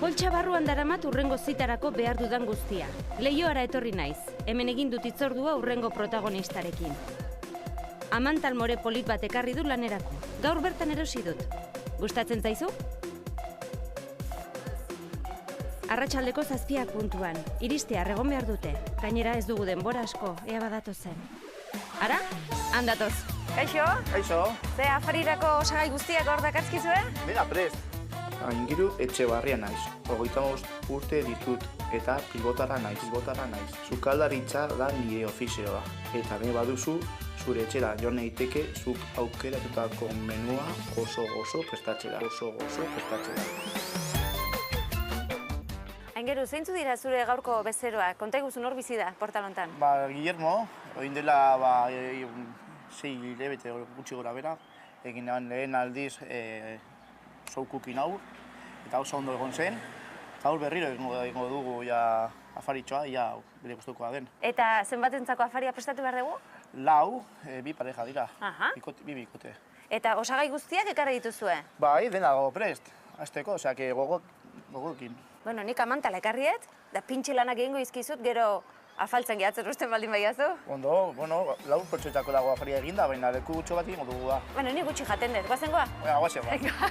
Poltsa barruan daramat urrengo zitarako behar dudan guztia. Leioara etorri naiz, hemen egin dut hitzordua urrengo protagonistarekin. Amantal more polit bat ekarri du lanerako. Gaur bertan erosi dut. Gustatzen zaizu? Arratsaldeko 7 puntuan. Iristea egon behar dute. Gainera ez dugu denbora asko, ea badatu zen. Ara? Handatoz. Kaixo? Kaixo. Ze afarirako osagai guztiak hor dakartzkizue? Bera, prest. Aingiru Etxebarria naiz. 35 urte ditut eta pilbotarra naiz. Sukaldaritza da nire ofizioa. Eta behin baduzu, zure etxera joan naiteke zuk aukeratutako menua oso prestatzera. Aingeru, zeintzu dira zure gaurko bezeroak? Konta iguzu nor bizi da Portalontan? Guillermo, oin dela 6 hilabete gutxi gora bera, egin lehen aldiz zoukukin hau, eta oso ondo egon zen. Gaur berriro egingo dugu afaritxoa, bere gustukoa den. Eta zenbatentzako afaria prestatu behar dugu? 4, 2 pareja dira, bi bikote. Eta osagai guztiak ekarri dituzue? Bai, denago prest, hasteko, osea, gogokin. Bueno, nik amantala ekarriet, da pintxe lanak egingo izkizut, gero afaltzen gehatzen usten baldin baiazu. Ondo, 4 pertsoetako dago afaria eginda, baina leku gutxo bat egingo dugu da. Bueno, ni gutxi jaten dut, guazen goa? Guazen ba.